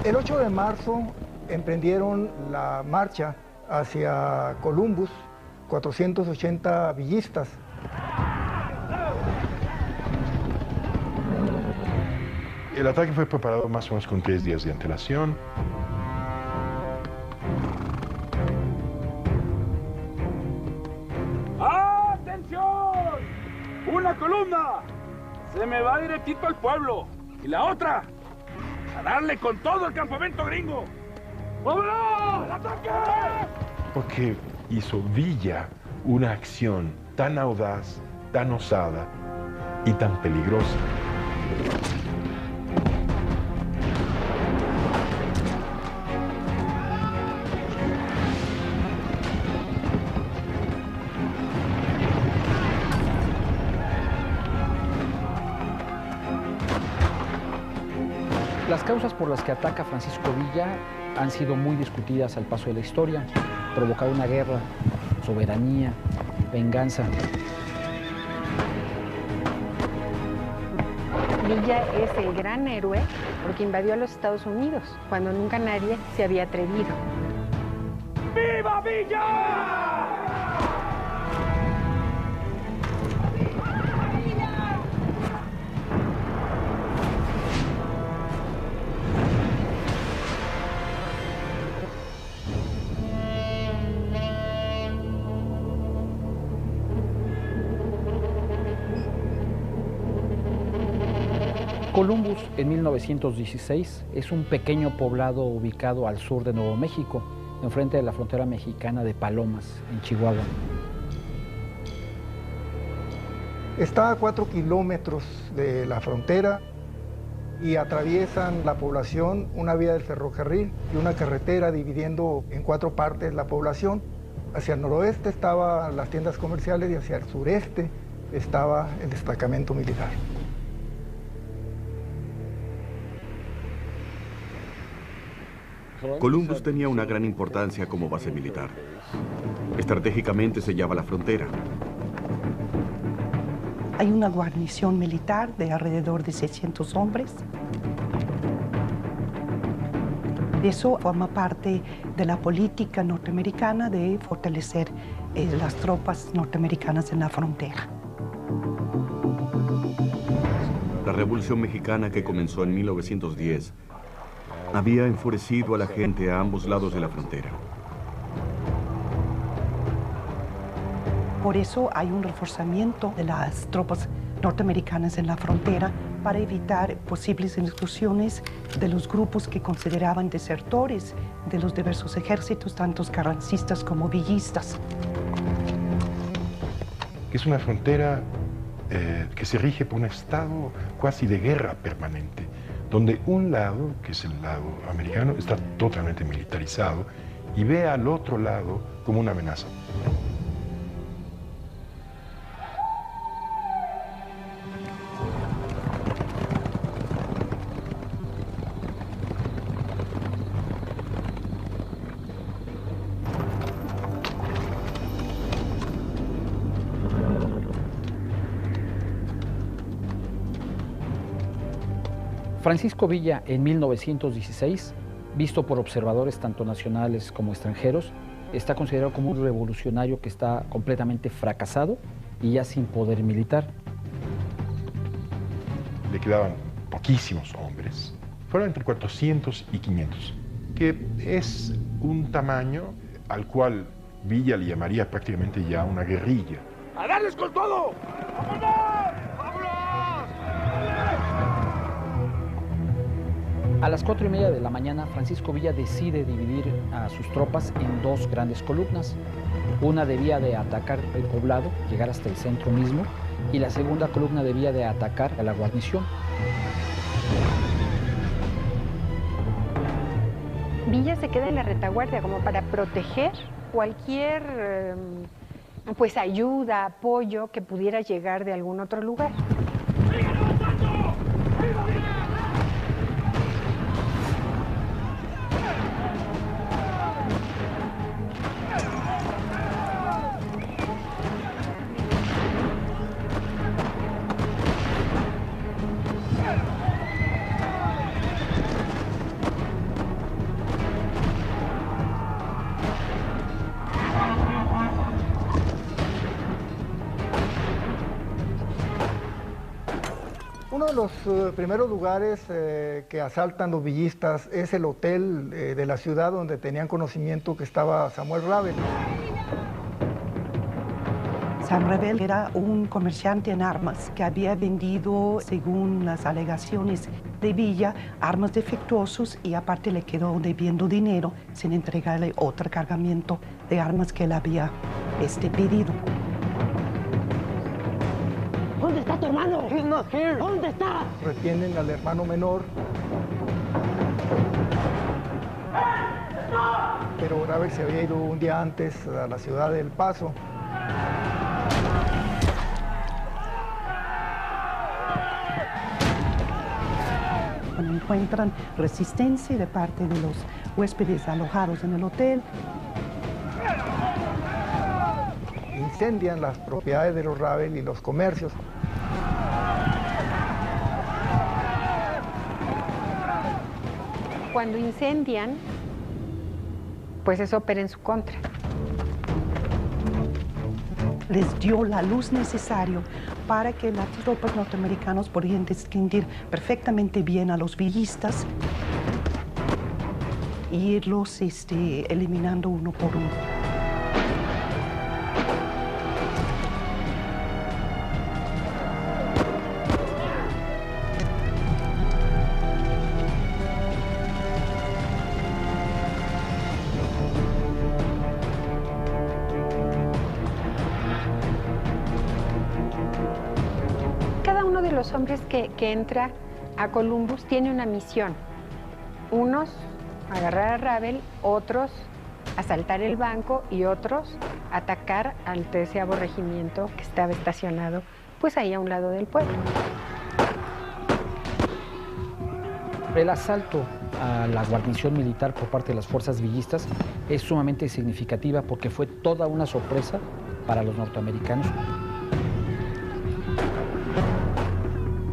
El 8 de marzo emprendieron la marcha hacia Columbus, 480 villistas. El ataque fue preparado más o menos con 3 días de antelación. ¡Atención! ¡Una columna! Se me va directito al pueblo. Y la otra, a darle con todo el campamento gringo. ¡Vámonos! ¡Ataque! ¿Por qué hizo Villa una acción tan audaz, tan osada y tan peligrosa? Las causas por las que ataca Francisco Villa han sido muy discutidas al paso de la historia. Provocar una guerra, soberanía, venganza. Villa es el gran héroe porque invadió a los Estados Unidos cuando nunca nadie se había atrevido. ¡Viva Villa! Columbus, en 1916, es un pequeño poblado ubicado al sur de Nuevo México, enfrente de la frontera mexicana de Palomas, en Chihuahua. Está a 4 kilómetros de la frontera y atraviesan la población una vía del ferrocarril y una carretera dividiendo en 4 partes la población. Hacia el noroeste estaban las tiendas comerciales y hacia el sureste estaba el destacamento militar. Columbus tenía una gran importancia como base militar. Estratégicamente sellaba la frontera. Hay una guarnición militar de alrededor de 600 hombres. Eso forma parte de la política norteamericana de fortalecer las tropas norteamericanas en la frontera. La Revolución Mexicana, que comenzó en 1910, había enfurecido a la gente a ambos lados de la frontera. Por eso hay un reforzamiento de las tropas norteamericanas en la frontera para evitar posibles incursiones de los grupos que consideraban desertores de los diversos ejércitos, tanto carrancistas como villistas. Es una frontera que se rige por un estado casi de guerra permanente, donde un lado, que es el lado americano, está totalmente militarizado y ve al otro lado como una amenaza. Francisco Villa, en 1916, visto por observadores tanto nacionales como extranjeros, está considerado como un revolucionario que está completamente fracasado y ya sin poder militar. Le quedaban poquísimos hombres, fueron entre 400 y 500, que es un tamaño al cual Villa le llamaría prácticamente ya una guerrilla. ¡A darles con todo! ¡Vámonos! ¡Vámonos! A las 4:30 de la mañana, Francisco Villa decide dividir a sus tropas en 2 grandes columnas. Una debía de atacar el poblado, llegar hasta el centro mismo, y la segunda columna debía de atacar a la guarnición. Villa se queda en la retaguardia como para proteger cualquier pues ayuda, apoyo que pudiera llegar de algún otro lugar. los primeros lugares que asaltan los villistas es el hotel de la ciudad donde tenían conocimiento que estaba Samuel Ravel. Sam Ravel era un comerciante en armas que había vendido, según las alegaciones de Villa, armas defectuosos y aparte le quedó debiendo dinero sin entregarle otro cargamento de armas que él había pedido. ¿Dónde está tu hermano? He's not here. ¿Dónde está? Retienen al hermano menor. Pero Ravel se había ido un día antes a la ciudad de El Paso. Cuando encuentran resistencia de parte de los huéspedes alojados en el hotel, incendian las propiedades de los Ravel y los comercios. Cuando incendian, pues eso opera en su contra. les dio la luz necesaria para que las tropas norteamericanas podían distinguir perfectamente bien a los villistas e irlos eliminando uno por uno. Los hombres que entra a Columbus tiene una misión. Unos agarrar a Ravel, otros asaltar el banco y otros atacar al 13º regimiento que estaba estacionado pues ahí a un lado del pueblo. El asalto a la guarnición militar por parte de las fuerzas villistas es sumamente significativa porque fue toda una sorpresa para los norteamericanos.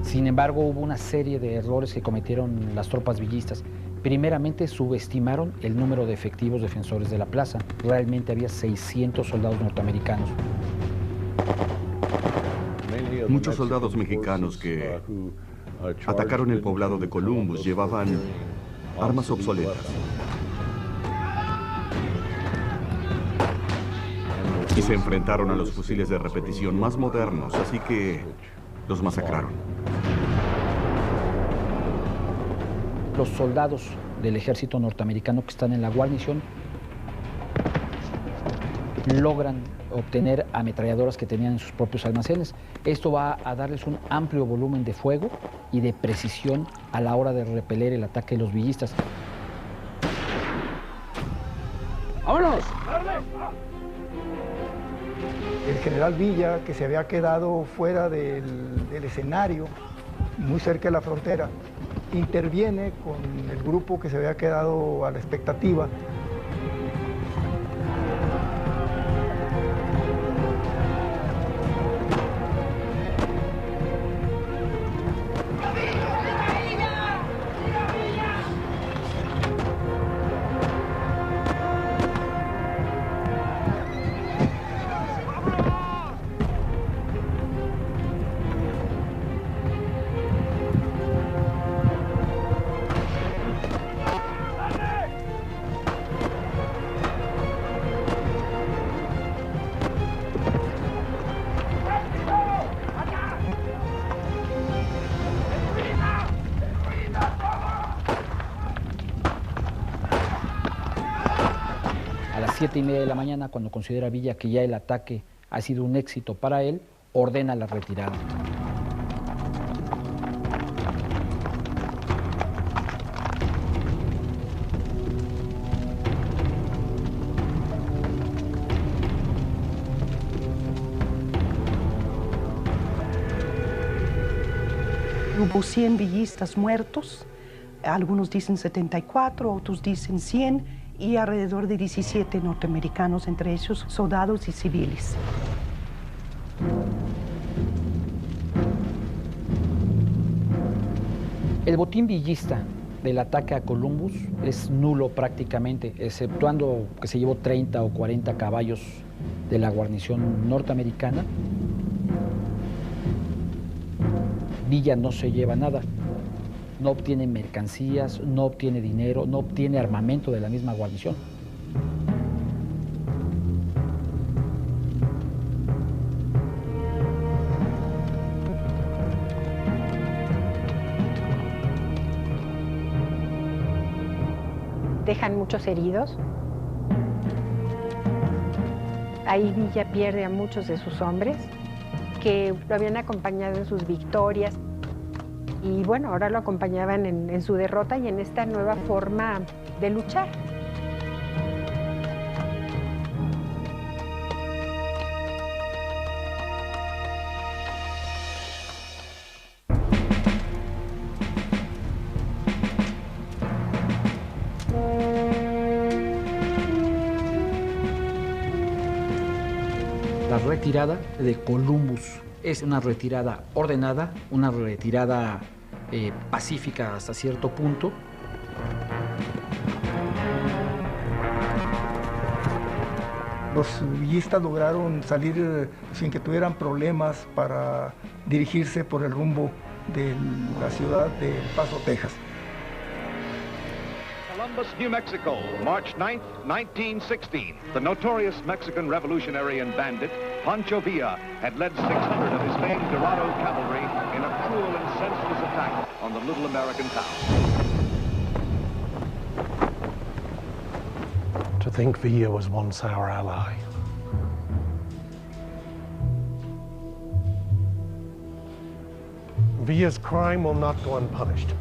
Sin embargo, hubo una serie de errores que cometieron las tropas villistas. Primeramente, subestimaron el número de efectivos defensores de la plaza. Realmente había 600 soldados norteamericanos. Muchos soldados mexicanos que atacaron el poblado de Columbus llevaban armas obsoletas. Y se enfrentaron a los fusiles de repetición más modernos, así que los masacraron. Los soldados del ejército norteamericano que están en la guarnición logran obtener ametralladoras que tenían en sus propios almacenes. Esto va a darles un amplio volumen de fuego y de precisión a la hora de repeler el ataque de los villistas. ¡Vámonos! El general Villa, que se había quedado fuera del escenario, muy cerca de la frontera, interviene con el grupo que se había quedado a la expectativa. A las 7:30 de la mañana, cuando considera Villa que ya el ataque ha sido un éxito para él, ordena la retirada. Hubo 100 villistas muertos, algunos dicen 74, otros dicen 100, y alrededor de 17 norteamericanos, entre ellos soldados y civiles. El botín villista del ataque a Columbus es nulo prácticamente, exceptuando que se llevó 30 o 40 caballos de la guarnición norteamericana. Villa no se lleva nada. No obtiene mercancías, no obtiene dinero, no obtiene armamento de la misma guarnición. Dejan muchos heridos. Ahí Villa pierde a muchos de sus hombres que lo habían acompañado en sus victorias y bueno, ahora lo acompañaban en su derrota y en esta nueva forma de luchar. La retirada de Columbus es una retirada ordenada, una retirada pacífica hasta cierto punto. Los villistas lograron salir sin que tuvieran problemas para dirigirse por el rumbo de la ciudad de El Paso, Texas. Columbus, New Mexico, March 9th, 1916. The notorious Mexican revolutionary and bandit, Pancho Villa, had led 600 of his famed Dorado cavalry in a cruel and senseless attack on the little American town. To think Villa was once our ally. Villa's crime will not go unpunished.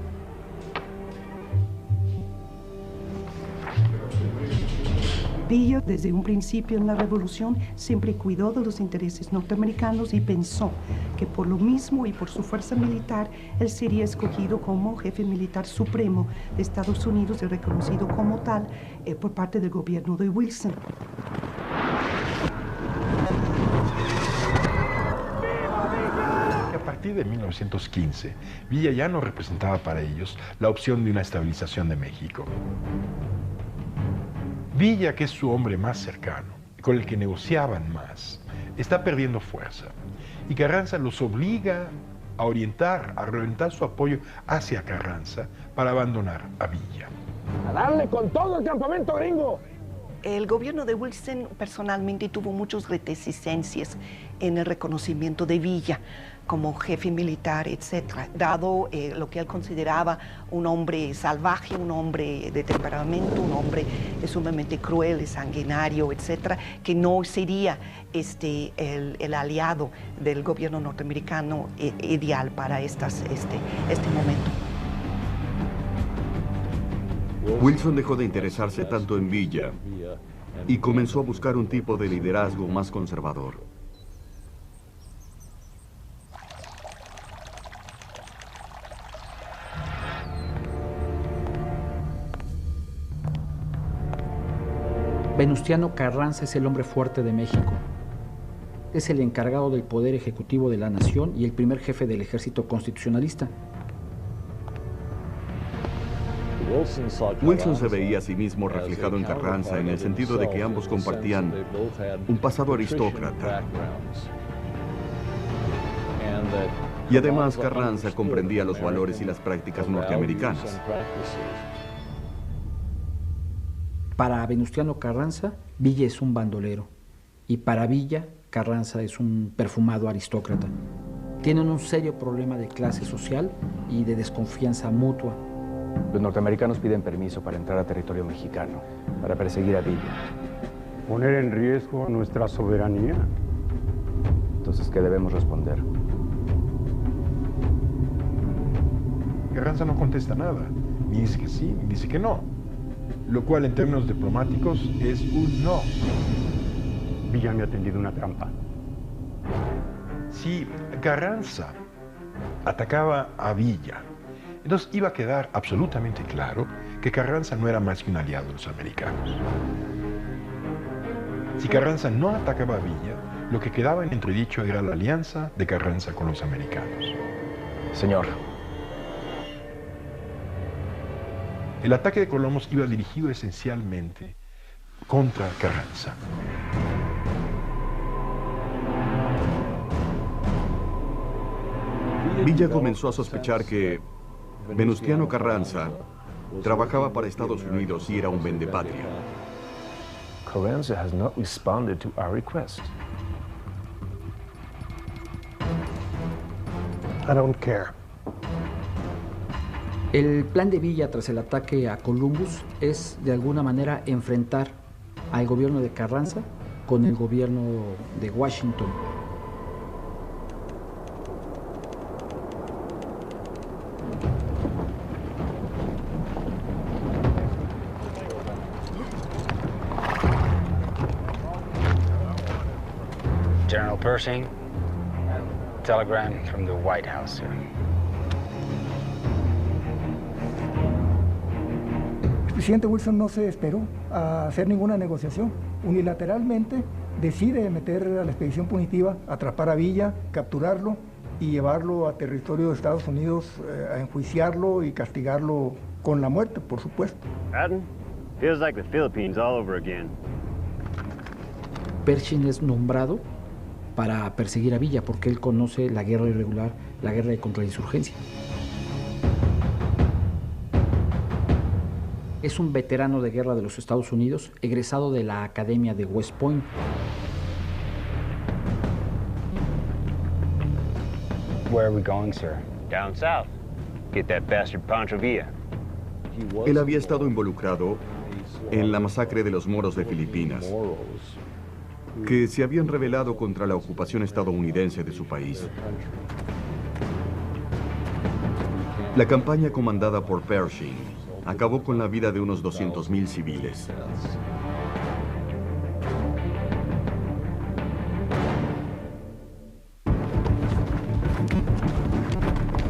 Villa, desde un principio en la revolución, siempre cuidó de los intereses norteamericanos y pensó que por lo mismo y por su fuerza militar, él sería escogido como jefe militar supremo de Estados Unidos y reconocido como tal por parte del gobierno de Wilson. A partir de 1915, Villa ya no representaba para ellos la opción de una estabilización de México. Villa, que es su hombre más cercano, con el que negociaban más, está perdiendo fuerza. Y Carranza los obliga a orientar, a reorientar su apoyo hacia Carranza para abandonar a Villa. ¡A darle con todo el campamento gringo! El gobierno de Wilson personalmente tuvo muchas reticencias en el reconocimiento de Villa como jefe militar, etcétera, dado lo que él consideraba un hombre salvaje, un hombre de temperamento, un hombre sumamente cruel, sanguinario, etcétera, que no sería el aliado del gobierno norteamericano ideal para este momento. Wilson dejó de interesarse tanto en Villa y comenzó a buscar un tipo de liderazgo más conservador. Venustiano Carranza es el hombre fuerte de México. Es el encargado del poder ejecutivo de la nación y el primer jefe del ejército constitucionalista. Wilson se veía a sí mismo reflejado en Carranza en el sentido de que ambos compartían un pasado aristócrata. Y además Carranza comprendía los valores y las prácticas norteamericanas. Para Venustiano Carranza, Villa es un bandolero. Y para Villa, Carranza es un perfumado aristócrata. Tienen un serio problema de clase social y de desconfianza mutua. Los norteamericanos piden permiso para entrar a territorio mexicano, para perseguir a Villa. ¿Poner en riesgo nuestra soberanía? Entonces, ¿qué debemos responder? Carranza no contesta nada, ni dice que sí, ni dice que no, lo cual en términos diplomáticos es un no. Villa me ha tendido una trampa. Si Carranza atacaba a Villa, entonces iba a quedar absolutamente claro que Carranza no era más que un aliado de los americanos. Si Carranza no atacaba a Villa, lo que quedaba en entredicho era la alianza de Carranza con los americanos. Señor. El ataque de Columbus iba dirigido esencialmente contra Carranza. Villa Villa comenzó a sospechar que Venustiano Carranza trabajaba para Estados Unidos y era un vendepatria. Carranza has not responded to our request. I don't care. El plan de Villa tras el ataque a Columbus es de alguna manera enfrentar al gobierno de Carranza con el gobierno de Washington. General Pershing, telegram from the White House, sir. El presidente Wilson no se esperó a hacer ninguna negociación. Unilateralmente decide meter a la expedición punitiva, atrapar a Villa, capturarlo y llevarlo a territorio de Estados Unidos a enjuiciarlo y castigarlo con la muerte, por supuesto. Patton, feels like the Philippines all over again. Pershing es nombrado para perseguir a Villa porque él conoce la guerra irregular, la guerra de contrainsurgencia. Es un veterano de guerra de los Estados Unidos, egresado de la Academia de West Point. Where are we going, sir? Down south. Get that bastard Pancho Villa. Él había estado involucrado en la masacre de los moros de Filipinas, que se habían rebelado contra la ocupación estadounidense de su país. La campaña comandada por Pershing acabó con la vida de unos 200,000 civiles.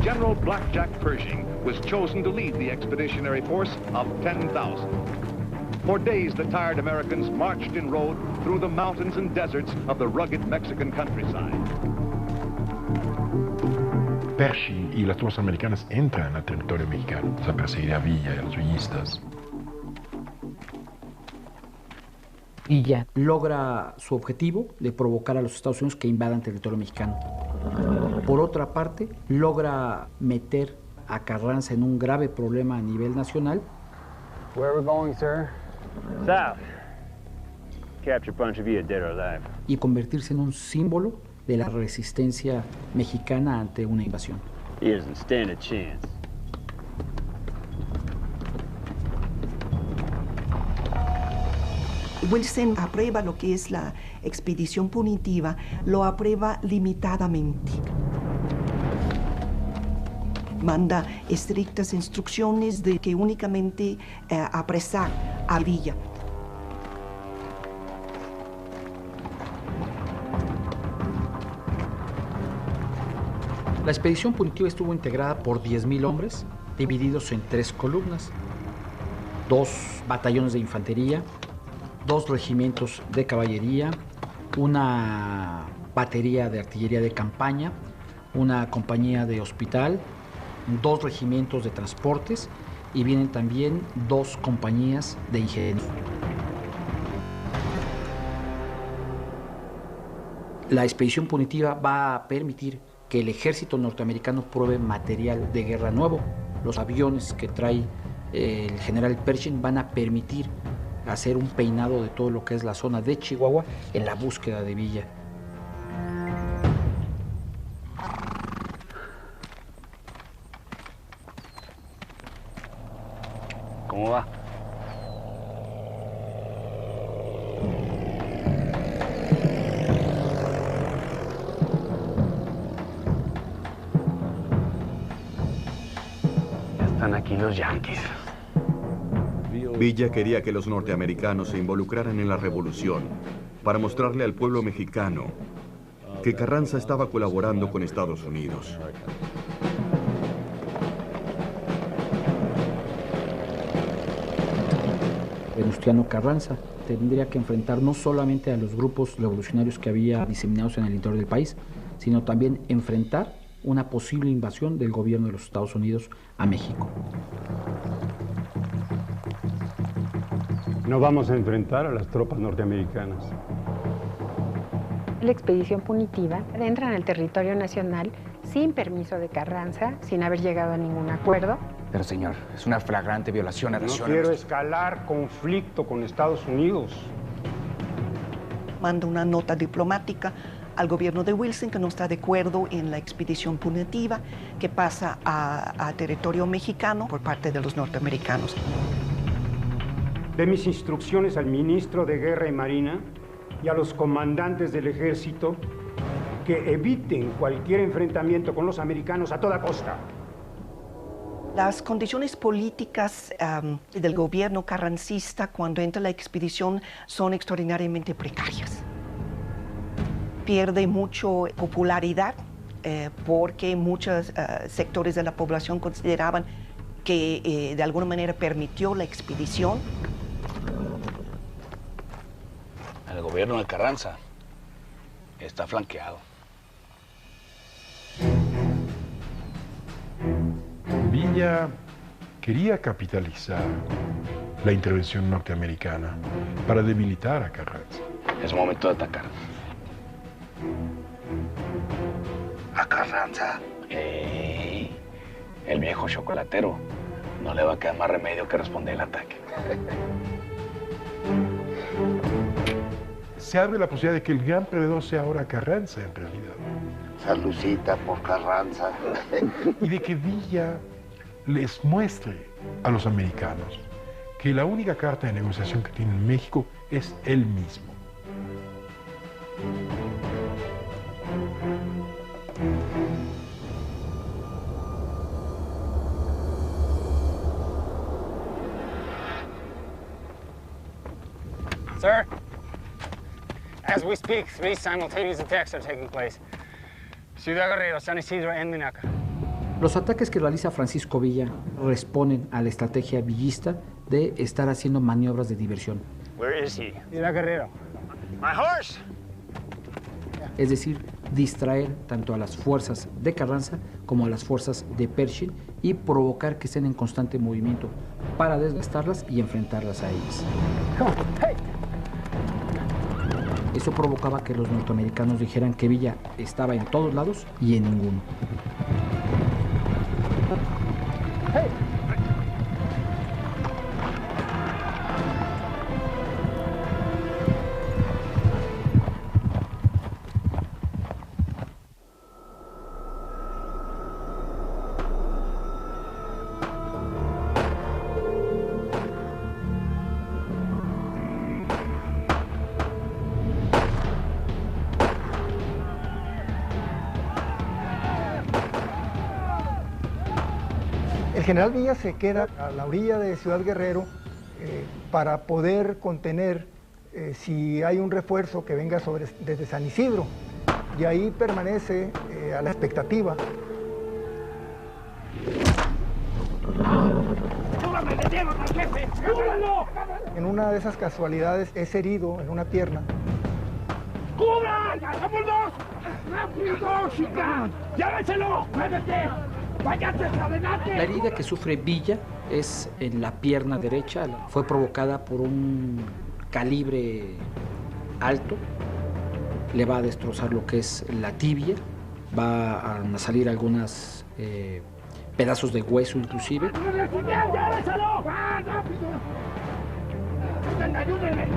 General Blackjack Pershing was chosen to lead the expeditionary force of 10,000. For days, the tired Americans marched and rode through the mountains and deserts of the rugged Mexican countryside. Pershing y las tropas americanas entran al territorio mexicano a perseguir a Villa y a los villistas. Villa logra su objetivo de provocar a los Estados Unidos que invadan territorio mexicano. Por otra parte, logra meter a Carranza en un grave problema a nivel nacional. Where are we going, sir? South. Capture Pancho Villa, dead or alive. Y convertirse en un símbolo de la resistencia mexicana ante una invasión. He doesn't stand a chance. Wilson aprueba lo que es la expedición punitiva, lo aprueba limitadamente. Manda estrictas instrucciones de que únicamente apresar a Villa. La expedición punitiva estuvo integrada por 10,000 hombres, divididos en 3 columnas, 2 batallones de infantería, 2 regimientos de caballería, una batería de artillería de campaña, una compañía de hospital, 2 regimientos de transportes y vienen también 2 compañías de ingeniería. La expedición punitiva va a permitir que el ejército norteamericano pruebe material de guerra nuevo. Los aviones que trae el general Pershing van a permitir hacer un peinado de todo lo que es la zona de Chihuahua en la búsqueda de Villa. ¿Cómo va? Ya están aquí los yanquis. Villa quería que los norteamericanos se involucraran en la revolución para mostrarle al pueblo mexicano que Carranza estaba colaborando con Estados Unidos. Venustiano Carranza tendría que enfrentar no solamente a los grupos revolucionarios que había diseminados en el interior del país, sino también enfrentar una posible invasión del gobierno de los Estados Unidos a México. No vamos a enfrentar a las tropas norteamericanas. La expedición punitiva entra en el territorio nacional sin permiso de Carranza, sin haber llegado a ningún acuerdo. Pero señor, es una flagrante violación a No naciones. quiero escalar conflicto con Estados Unidos. Manda una nota diplomática al gobierno de Wilson que no está de acuerdo en la expedición punitiva que pasa a territorio mexicano por parte de los norteamericanos. De mis instrucciones al ministro de Guerra y Marina y a los comandantes del ejército que eviten cualquier enfrentamiento con los americanos a toda costa. Las condiciones políticas del gobierno carrancista cuando entra la expedición son extraordinariamente precarias. Pierde mucho popularidad porque muchos sectores de la población consideraban que de alguna manera permitió la expedición. El gobierno de Carranza está flanqueado. Villa quería capitalizar la intervención norteamericana para debilitar a Carranza. Es momento de atacar. ¿A Carranza? El viejo chocolatero. No le va a quedar más remedio que responder el ataque. Se abre la posibilidad de que el gran perdedor sea ahora Carranza, en realidad. Salucita por Carranza. Y de que Villa les muestre a los americanos que la única carta de negociación que tiene México es él mismo. Sir, as we speak, 3 simultaneous attacks are taking place. Ciudad Guerrero, San Isidro, and Minaca. Los ataques que realiza Francisco Villa responden a la estrategia villista de estar haciendo maniobras de diversión. Where is he? Ciudad Guerrero. My horse! Es decir, distraer tanto a las fuerzas de Carranza como a las fuerzas de Pershing y provocar que estén en constante movimiento para desgastarlas y enfrentarlas a ellas. Eso provocaba que los norteamericanos dijeran que Villa estaba en todos lados y en ninguno. El general Villa se queda a la orilla de Ciudad Guerrero para poder contener si hay un refuerzo que venga desde San Isidro, y ahí permanece a la expectativa. En una de esas casualidades es herido en una pierna. ¡Cubran! ¡Somos dos! ¡Rápido, chica! ¡Llévenselo! ¡Muévete! ¡Váyate, adelante! La herida que sufre Villa es en la pierna derecha. Fue provocada por un calibre alto. Le va a destrozar lo que es la tibia. Va a salir algunos pedazos de hueso inclusive. ¡Llévenselo! ¡Rápido! ¡Ayúdenme!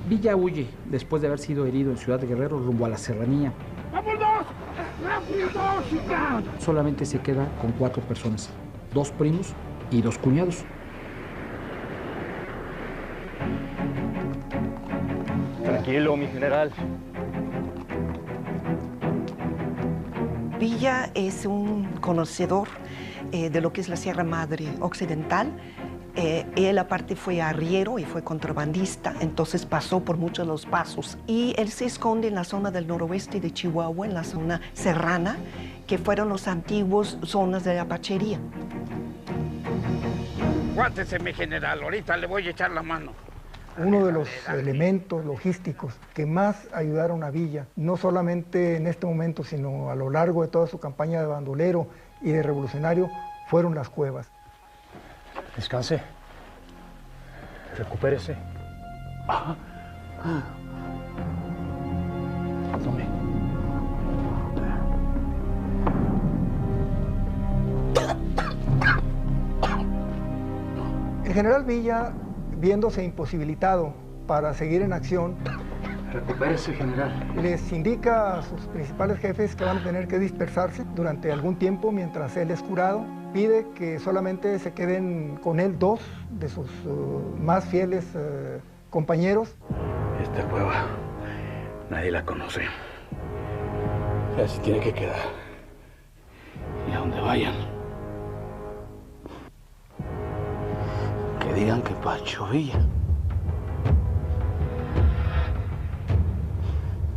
Villa huye después de haber sido herido en Ciudad Guerrero rumbo a la serranía. ¡Vámonos! ¡Rápido, chica! Solamente se queda con 4 personas, 2 primos y 2 cuñados. Tranquilo, mi general. Villa es un conocedor de lo que es la Sierra Madre Occidental. Él aparte fue arriero y fue contrabandista, entonces pasó por muchos de los pasos. Y él se esconde en la zona del noroeste de Chihuahua, en la zona serrana, que fueron las antiguas zonas de apachería. Aguántese, mi general, ahorita le voy a echar la mano. Uno de los elementos logísticos que más ayudaron a Villa, no solamente en este momento, sino a lo largo de toda su campaña de bandolero y de revolucionario, fueron las cuevas. Descanse. Recupérese. Tome. El general Villa, viéndose imposibilitado para seguir en acción, Recupérese, general. les indica a sus principales jefes que van a tener que dispersarse durante algún tiempo mientras él es curado. Pide que solamente se queden con él 2 de sus más fieles compañeros. Esta cueva nadie la conoce. Ya se tiene que quedar. Y a donde vayan, que digan que Pancho Villa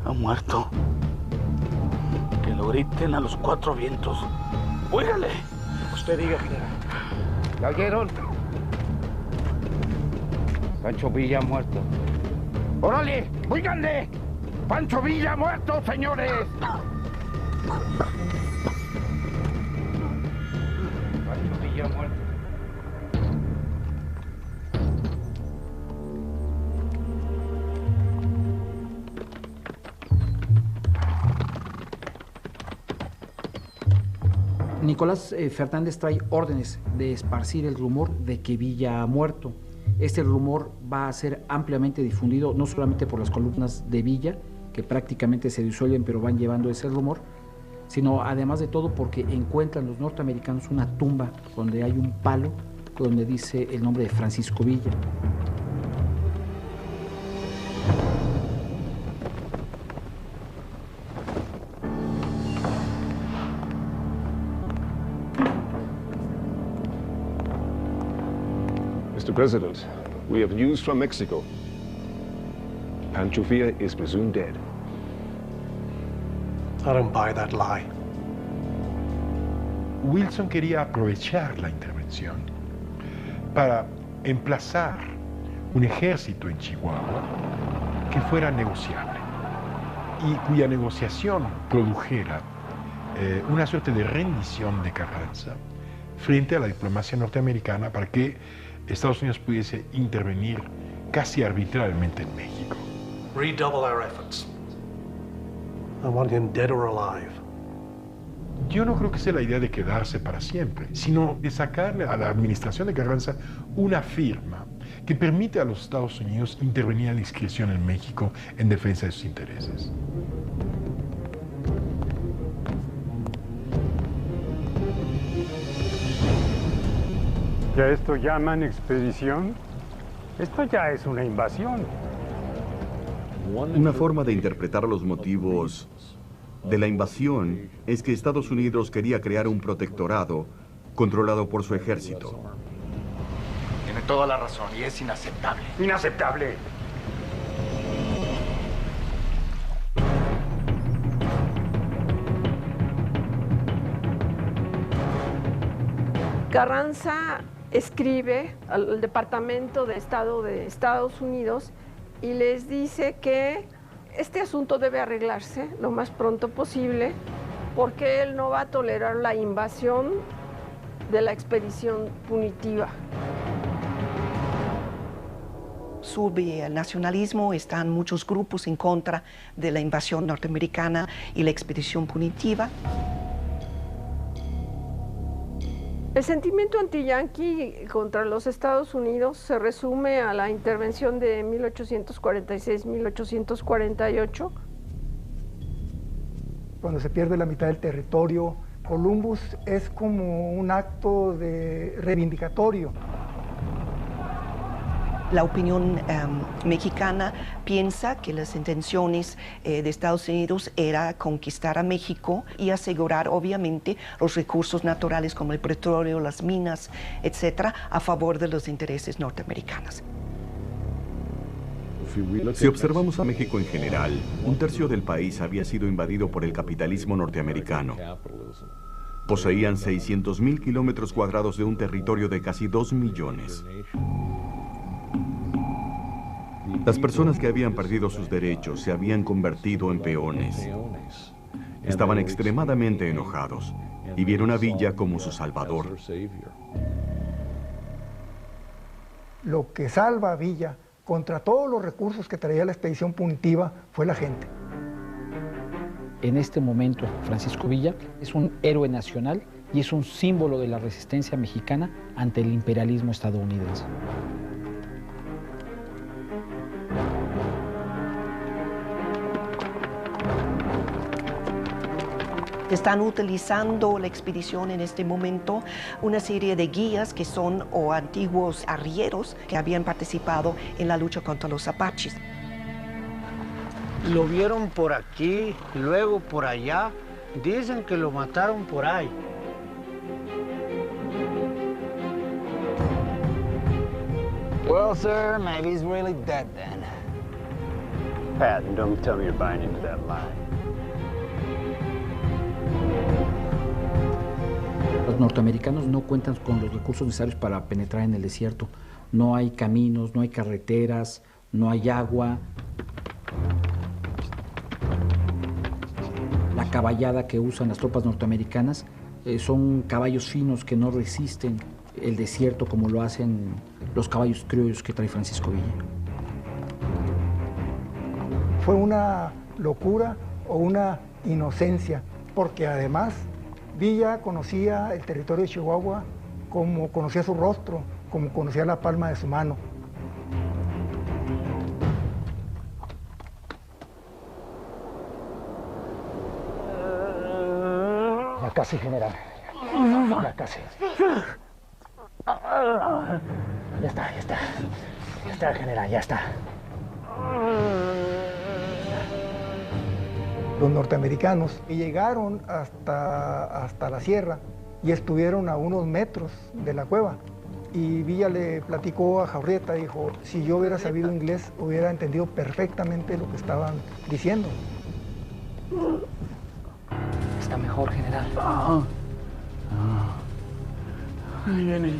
ha muerto. Que lo griten a los 4 vientos. ¡Óigale! Usted diga, general. ¿La oyeron? Pancho Villa muerto. ¡Órale! ¡Óiganle! ¡Pancho Villa muerto, señores! Pancho Villa muerto. Nicolás Fernández trae órdenes de esparcir el rumor de que Villa ha muerto. Este rumor va a ser ampliamente difundido, no solamente por las columnas de Villa, que prácticamente se disuelven, pero van llevando ese rumor, sino además de todo porque encuentran los norteamericanos una tumba donde hay un palo donde dice el nombre de Francisco Villa. Mr. President, we have news from Mexico. Pancho Villa is presumed dead. I don't buy that lie. Wilson quería aprovechar la intervención para emplazar un ejército en Chihuahua que fuera negociable y cuya negociación produjera una suerte de rendición de Carranza frente a la diplomacia norteamericana para que Estados Unidos pudiese intervenir casi arbitrariamente en México. Redouble our efforts. I want him dead or alive. Yo no creo que sea la idea de quedarse para siempre, sino de sacarle a la administración de Carranza una firma que permite a los Estados Unidos intervenir a discreción en México en defensa de sus intereses. ¿Y a esto llaman expedición? Esto ya es una invasión. Una forma de interpretar los motivos de la invasión es que Estados Unidos quería crear un protectorado controlado por su ejército. Tiene toda la razón y es inaceptable. ¡Inaceptable! Carranza escribe al Departamento de Estado de Estados Unidos y les dice que este asunto debe arreglarse lo más pronto posible porque él no va a tolerar la invasión de la expedición punitiva. Sube el nacionalismo, están muchos grupos en contra de la invasión norteamericana y la expedición punitiva. El sentimiento antiyanqui contra los Estados Unidos se resume a la intervención de 1846-1848. Cuando se pierde la mitad del territorio, Columbus es como un acto de reivindicatorio. La opinión mexicana piensa que las intenciones de Estados Unidos era conquistar a México y asegurar, obviamente, los recursos naturales como el petróleo, las minas, etcétera, a favor de los intereses norteamericanos. Si observamos a México en general, un tercio del país había sido invadido por el capitalismo norteamericano. Poseían 600,000 kilómetros cuadrados de un territorio de casi 2 millones. Las personas que habían perdido sus derechos se habían convertido en peones. Estaban extremadamente enojados y vieron a Villa como su salvador. Lo que salva a Villa contra todos los recursos que traía la expedición punitiva fue la gente. en este momento Francisco Villa es un héroe nacional y es un símbolo de la resistencia mexicana ante el imperialismo estadounidense. Están utilizando la expedición en este momento una serie de guías que son o antiguos arrieros que habían participado en la lucha contra los apaches. Lo vieron por aquí, luego por allá. Dicen que lo mataron por ahí. Well, sir, maybe he's really dead then. Pat, don't tell me you're buying into that lie. Los norteamericanos no cuentan con los recursos necesarios para penetrar en el desierto. No hay caminos, no hay carreteras, no hay agua. La caballada que usan las tropas norteamericanas son caballos finos que no resisten el desierto como lo hacen los caballos criollos que trae Francisco Villa. Fue una locura o una inocencia, porque además Villa conocía el territorio de Chihuahua como conocía su rostro, como conocía la palma de su mano. Ya casi, general. Ya casi. Ya está, ya está. Ya está, general, ya está. Los norteamericanos llegaron hasta la sierra y estuvieron a unos metros de la cueva. Y Villa le platicó a Jaurrieta, dijo, si yo hubiera sabido inglés, hubiera entendido perfectamente lo que estaban diciendo. Está mejor, general. Ahí viene.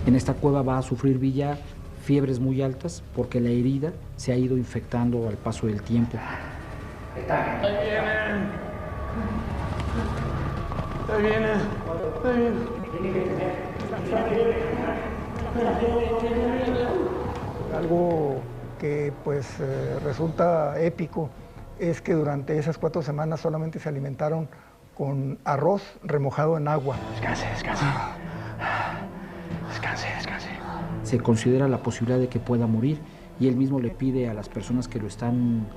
En esta cueva va a sufrir Villa fiebres muy altas porque la herida se ha ido infectando al paso del tiempo. Ahí vienen. Ahí viene. Ahí viene. Algo que pues resulta épico es que durante esas 4 semanas solamente se alimentaron con arroz remojado en agua. Descanse, descanse. Descanse, descanse. Se considera la posibilidad de que pueda morir y él mismo le pide a las personas que lo están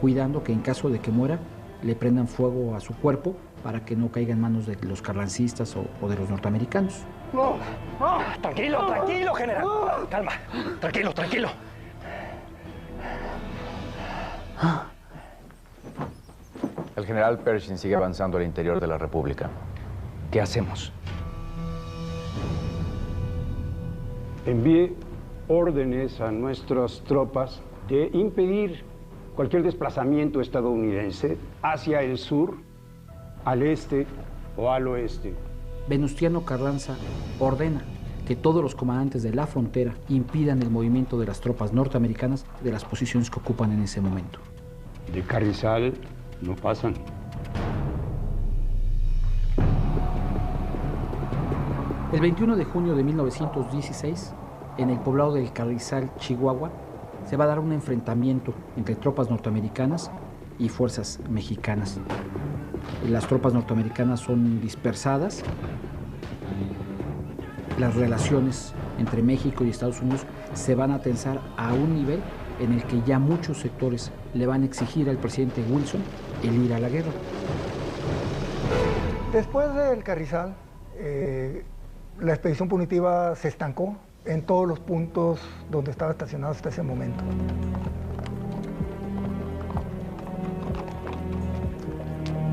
cuidando que en caso de que muera le prendan fuego a su cuerpo para que no caiga en manos de los carrancistas o de los norteamericanos. No, no. Tranquilo, tranquilo, general. Calma, tranquilo, tranquilo. El general Pershing sigue avanzando al interior de la República. ¿Qué hacemos? Envíe órdenes a nuestras tropas de impedir cualquier desplazamiento estadounidense hacia el sur, al este o al oeste. Venustiano Carranza ordena que todos los comandantes de la frontera impidan el movimiento de las tropas norteamericanas de las posiciones que ocupan en ese momento. De Carrizal no pasan. El 21 de junio de 1916, en el poblado del Carrizal, Chihuahua, se va a dar un enfrentamiento entre tropas norteamericanas y fuerzas mexicanas. Las tropas norteamericanas son dispersadas. Las relaciones entre México y Estados Unidos se van a tensar a un nivel en el que ya muchos sectores le van a exigir al presidente Wilson el ir a la guerra. Después del Carrizal, la expedición punitiva se estancó en todos los puntos donde estaba estacionado hasta ese momento.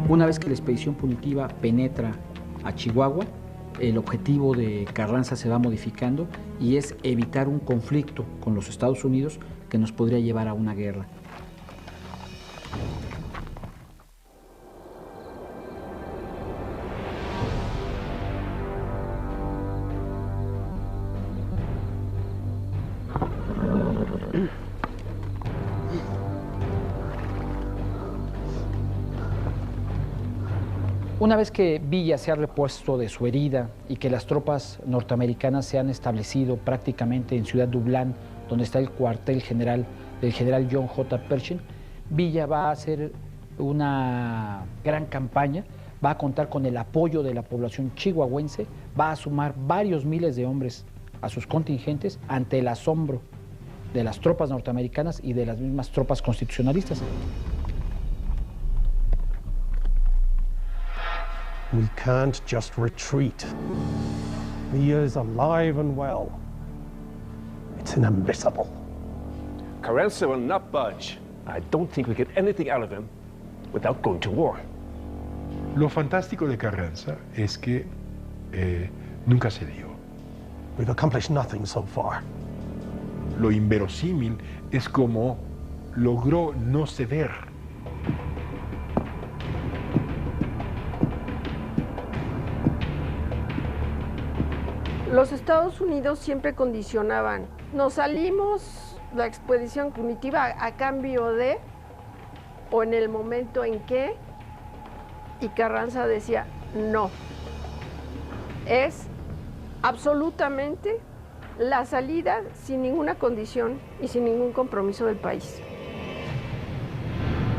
Una vez que la expedición punitiva penetra a Chihuahua, el objetivo de Carranza se va modificando y es evitar un conflicto con los Estados Unidos que nos podría llevar a una guerra. Una vez que Villa se ha repuesto de su herida y que las tropas norteamericanas se han establecido prácticamente en Ciudad Dublán, donde está el cuartel general del general John J. Pershing, Villa va a hacer una gran campaña, va a contar con el apoyo de la población chihuahuense, va a sumar varios miles de hombres a sus contingentes ante el asombro de las tropas norteamericanas y de las mismas tropas constitucionalistas. We can't just retreat. Villa is alive and well. It's inadmissible. Carranza will not budge. I don't think we get anything out of him without going to war. Lo fantástico de Carranza es que nunca cedió. We've accomplished nothing so far. Lo inverosímil es como logró no ceder. Los Estados Unidos siempre condicionaban, nos salimos la expedición punitiva a cambio de, o en el momento en que, y Carranza decía, no, es absolutamente la salida sin ninguna condición y sin ningún compromiso del país.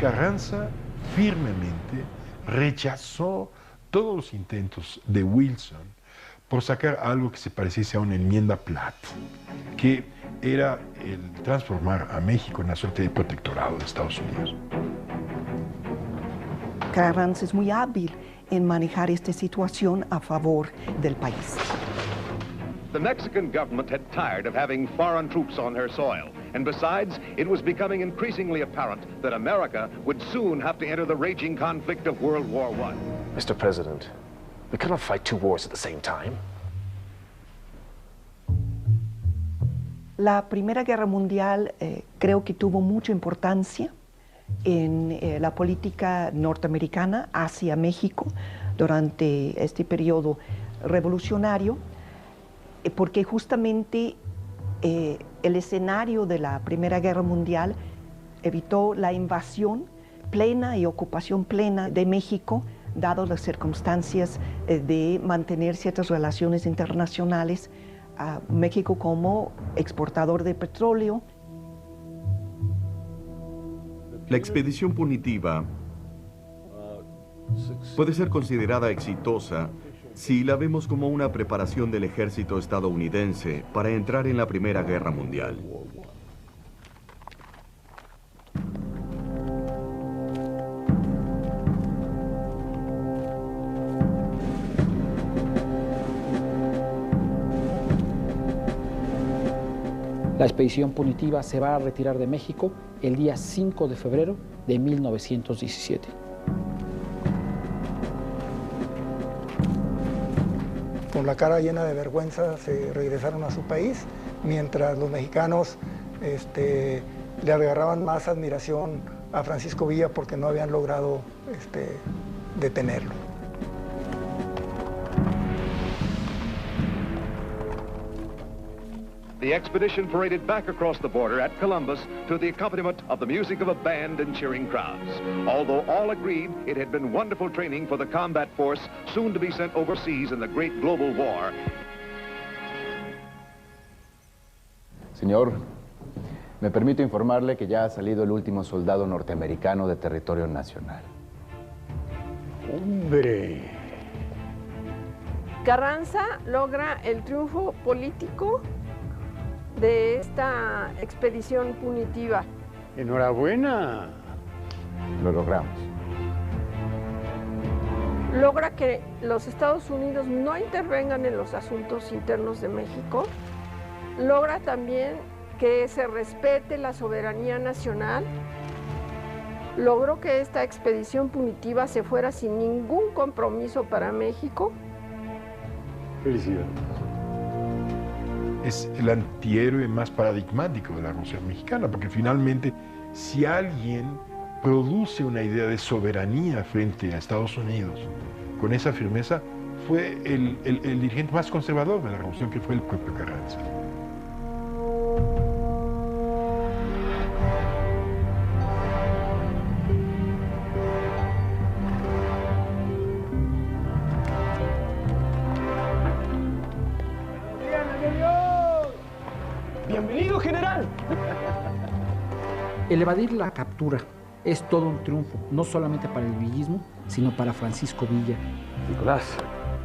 Carranza firmemente rechazó todos los intentos de Wilson por sacar algo que se pareciese a una enmienda Platt, que era el transformar a México en una suerte de protectorado de Estados Unidos. Carranza es muy hábil en manejar esta situación a favor del país. The Mexican government had tired of having foreign troops on her soil. And besides, it was becoming increasingly apparent that America would soon have to enter the raging conflict of World War I. Mr. President, we cannot fight two wars at the same time. La Primera Guerra Mundial creo que tuvo mucha importancia en la política norteamericana hacia México durante este periodo revolucionario, porque justamente el escenario de la Primera Guerra Mundial evitó la invasión plena y ocupación plena de México, dadas las circunstancias de mantener ciertas relaciones internacionales a México como exportador de petróleo. La expedición punitiva puede ser considerada exitosa si la vemos como una preparación del ejército estadounidense para entrar en la Primera Guerra Mundial. La expedición punitiva se va a retirar de México el día 5 de febrero de 1917. Con la cara llena de vergüenza se regresaron a su país, mientras los mexicanos le agarraban más admiración a Francisco Villa porque no habían logrado detenerlo. The expedition paraded back across the border at Columbus to the accompaniment of the music of a band and cheering crowds. Although all agreed it had been wonderful training for the combat force soon to be sent overseas in the great global war. Señor, me permito informarle que ya ha salido el último soldado norteamericano de territorio nacional. ¡Hombre! Carranza logra el triunfo político de esta expedición punitiva. ¡Enhorabuena! Lo logramos. Logra que los Estados Unidos no intervengan en los asuntos internos de México. Logra también que se respete la soberanía nacional. Logró que esta expedición punitiva se fuera sin ningún compromiso para México. Felicidades. Es el antihéroe más paradigmático de la Revolución Mexicana, porque finalmente, si alguien produce una idea de soberanía frente a Estados Unidos con esa firmeza, fue el dirigente más conservador de la Revolución, que fue el propio Carranza. ¡Bienvenido, general! El evadir la captura Es todo un triunfo, no solamente para el villismo, sino para Francisco Villa. Nicolás.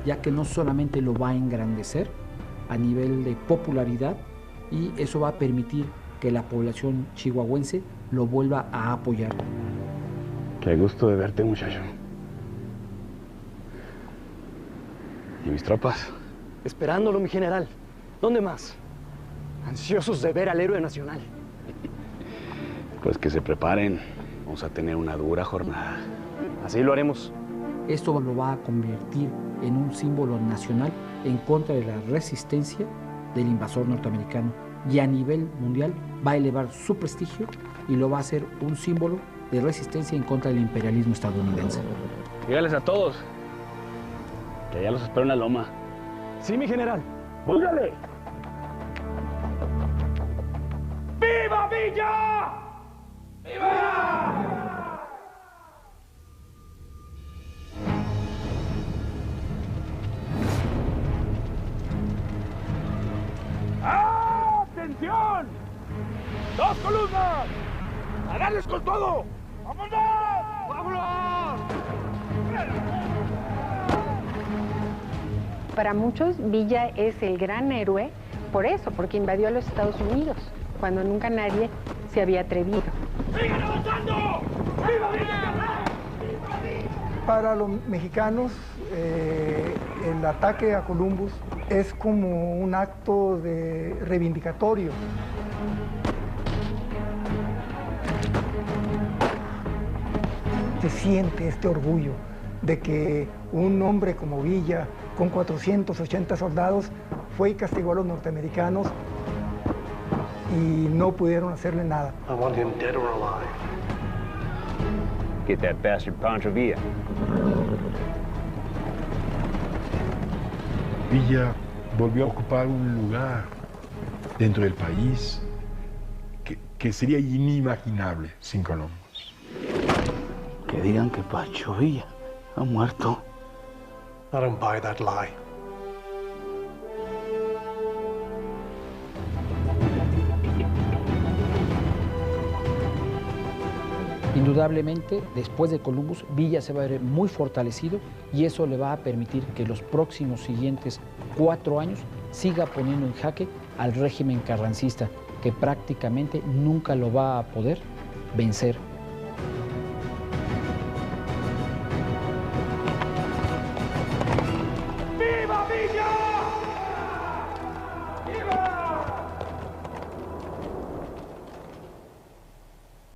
Ya que no solamente lo va a engrandecer a nivel de popularidad, y eso va a permitir que la población chihuahuense lo vuelva a apoyar. Qué gusto de verte, muchacho. ¿Y mis tropas? Esperándolo, mi general. ¿Dónde más? Ansiosos de ver al héroe nacional. Pues que se preparen. Vamos a tener una dura jornada. Así lo haremos. Esto lo va a convertir en un símbolo nacional en contra de la resistencia del invasor norteamericano, y a nivel mundial va a elevar su prestigio y lo va a hacer un símbolo de resistencia en contra del imperialismo estadounidense. Dígales a todos que allá los espero en la loma. Sí, mi general. ¡Búscale! ¡Viva Villa! ¡Viva! ¡Atención! ¡Dos columnas! ¡A darles con todo! ¡Vámonos! ¡Vámonos! Para muchos, Villa es el gran héroe por eso, porque invadió a los Estados Unidos, cuando nunca nadie se había atrevido. ¡Sigan avanzando! ¡Viva Villa! Para los mexicanos, el ataque a Columbus es como un acto de reivindicatorio. Se siente este orgullo de que un hombre como Villa, con 480 soldados, fue y castigó a los norteamericanos y no pudieron hacerle nada. I want him dead or alive. Get that bastard Pancho Villa. Villa volvió a ocupar un lugar dentro del país que sería inimaginable sin Columbus. Que digan que Pancho Villa ha muerto. I don't buy that lie. Indudablemente, después de Columbus, Villa se va a ver muy fortalecido, y eso le va a permitir que los próximos siguientes 4 años siga poniendo en jaque al régimen carrancista, que prácticamente nunca lo va a poder vencer